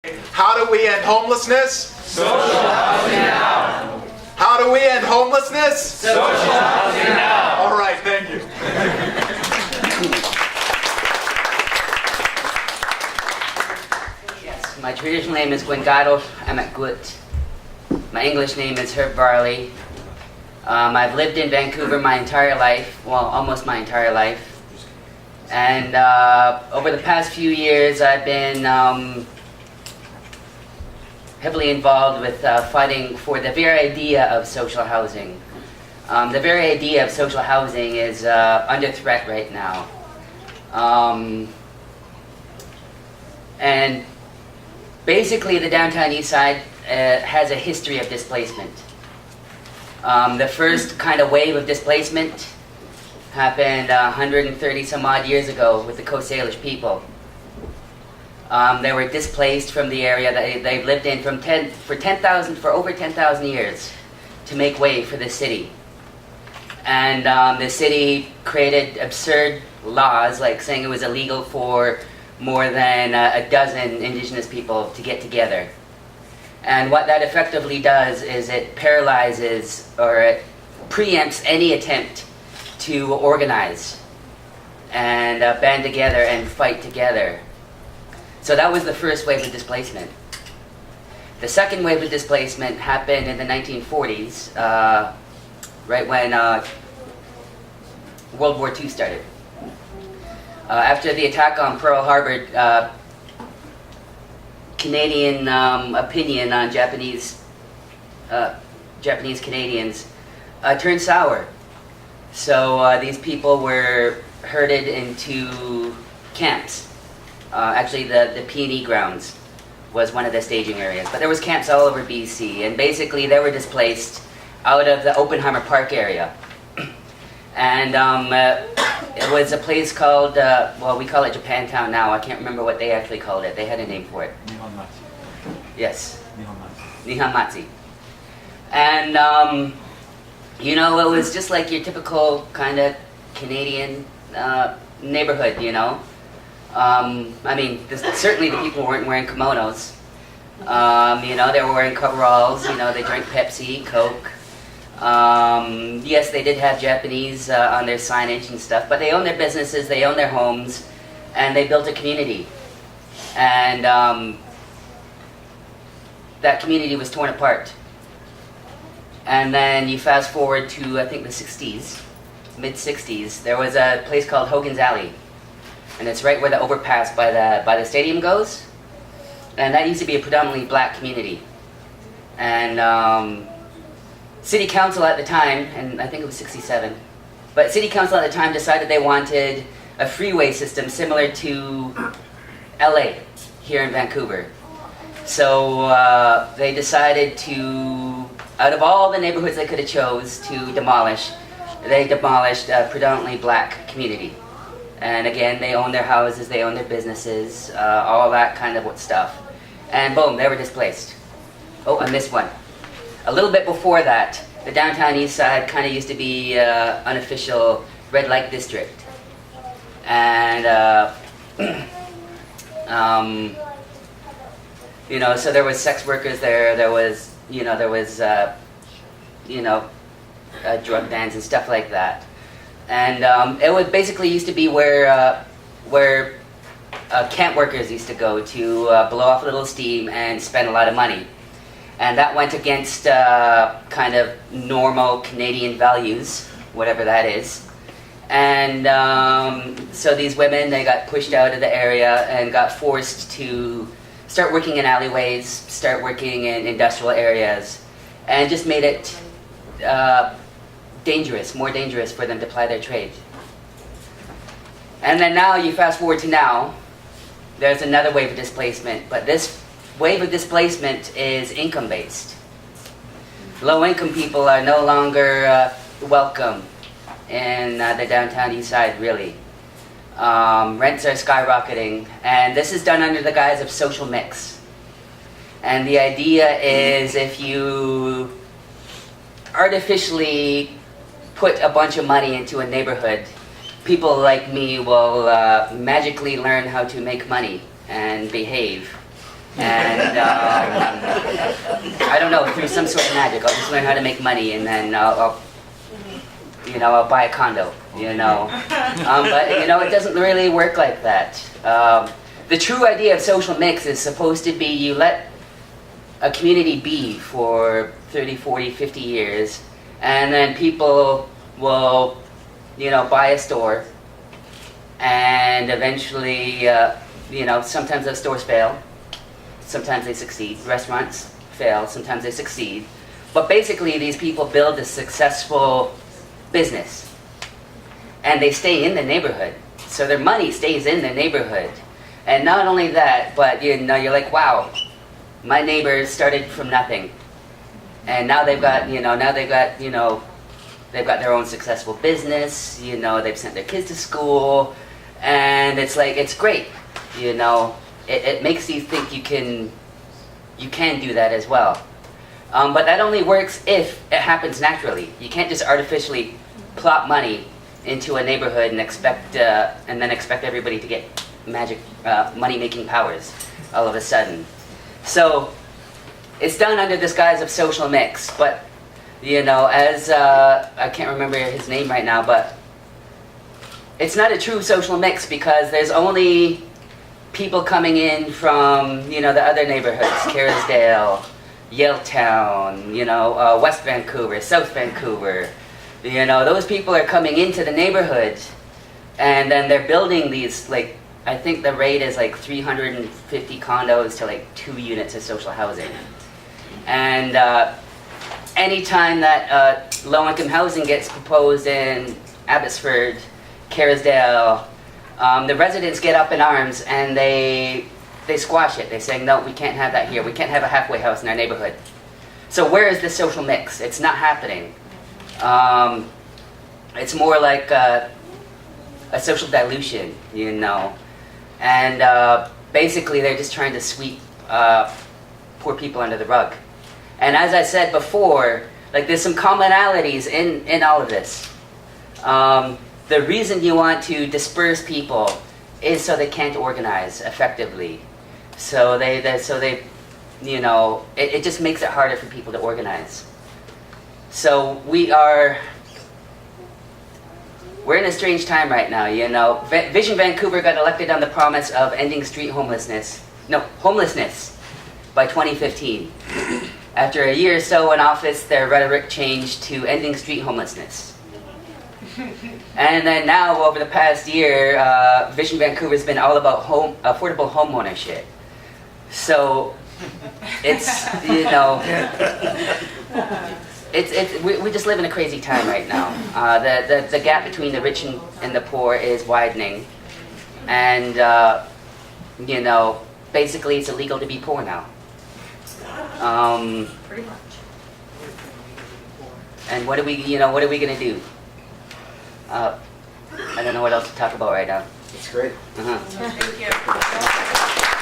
How do we end homelessness? Social housing now. How do we end homelessness? Social housing now. All right, thank you. Yes, my traditional name is Gwengado Amakgut. My English name is Varley. I've lived in Vancouver my entire life, well, almost my entire life. And over the past few years, I've been heavily involved with fighting for the very idea of social housing. The very idea of social housing is under threat right now. And basically the downtown east side has a history of displacement. The first kind of wave of displacement happened 130 some odd years ago with the Coast Salish people. They were displaced from the area that they've lived in for over 10,000 years to make way for the city. And the city created absurd laws, like saying it was illegal for more than a dozen indigenous people to get together. And what that effectively does is it paralyzes or it preempts any attempt to organize and band together and fight together. So that was the first wave of displacement. The second wave of displacement happened in the 1940s, right when World War II started. After the attack on Pearl Harbor, Canadian opinion on Japanese Canadians turned sour. So these people were herded into camps. Actually, the P&E grounds was one of the staging areas. But there was camps all over BC, and basically they were displaced out of the Oppenheimer Park area. And it was a place called, well, we call it Japantown now. I can't remember what they actually called it. They had a name for it. Nihonmatsu. Yes. Nihonmatsu. Nihamatsi. And, you know, it was just like your typical kind of Canadian neighborhood, you know. I mean, certainly the people weren't wearing kimonos. You know, they were wearing coveralls. You know, they drank Pepsi, Coke. Yes, they did have Japanese on their signage and stuff, but they owned their businesses, they owned their homes, and they built a community. And that community was torn apart. And then you fast forward to, I think, the 60s, mid-60s, there was a place called Hogan's Alley. And it's right where the overpass by the stadium goes. And that used to be a predominantly black community. And City Council at the time, and I think it was 67, but City Council at the time decided they wanted a freeway system similar to LA here in Vancouver. So they decided to, out of all the neighborhoods they could have chose to demolish, they demolished a predominantly black community. And again, they own their houses, they own their businesses, all that kind of stuff. And boom, they were displaced. Oh, I missed one. A little bit before that, the downtown east side kind of used to be unofficial red light district. And, you know, so there was sex workers there was, you know, drug dens and stuff like that. And it would basically used to be where camp workers used to go to blow off a little steam and spend a lot of money. And that went against kind of normal Canadian values, whatever that is. And so these women, they got pushed out of the area and got forced to start working in alleyways, start working in industrial areas, and just made it more dangerous for them to ply their trade. And then now you fast forward to now, there's another wave of displacement, but this wave of displacement is income-based. Low-income people are no longer welcome in the downtown east side, really. Rents are skyrocketing, and this is done under the guise of social mix. And the idea is if you artificially put a bunch of money into a neighborhood, people like me will magically learn how to make money and behave. And I don't know, through some sort of magic, I'll just learn how to make money, and then I'll buy a condo, But, it doesn't really work like that. The true idea of social mix is supposed to be you let a community be for 30, 40, 50 years, and then people will, buy a store, and eventually, sometimes those stores fail, sometimes they succeed. Restaurants fail, sometimes they succeed. But basically, these people build a successful business, and they stay in the neighborhood. So their money stays in the neighborhood. And not only that, but you're like, wow, my neighbors started from nothing, and now they've got their own successful business. They've sent their kids to school, and it's like, it's great. It makes you think you can do that as well. But that only works if it happens naturally. You can't just artificially plop money into a neighborhood and expect everybody to get magic money-making powers all of a sudden. So it's done under this guise of social mix. But as I can't remember his name right now, but it's not a true social mix, because there's only people coming in from the other neighborhoods, Kerrisdale, Yaletown, West Vancouver, South Vancouver. Those people are coming into the neighborhood, and then they're building these, like, I think the rate is like 350 condos to like 2 units of social housing. And anytime that low-income housing gets proposed in Abbotsford, Kerrisdale, the residents get up in arms and they squash it. They say, no, we can't have that here. We can't have a halfway house in our neighborhood. So where is the social mix? It's not happening. It's more like a social dilution, And basically they're just trying to sweep poor people under the rug. And as I said before, like, there's some commonalities in all of this. The reason you want to disperse people is so they can't organize effectively. So it just makes it harder for people to organize. So we're in a strange time right now, Vision Vancouver got elected on the promise of ending homelessness by 2015. After a year or so in office, their rhetoric changed to ending street homelessness. And then now, over the past year, Vision Vancouver's been all about affordable home ownership. So it's, we just live in a crazy time right now. The gap between the rich and the poor is widening, and basically it's illegal to be poor now. Pretty much. And what are we gonna do? I don't know what else to talk about right now. That's great. Uh-huh. Thank you.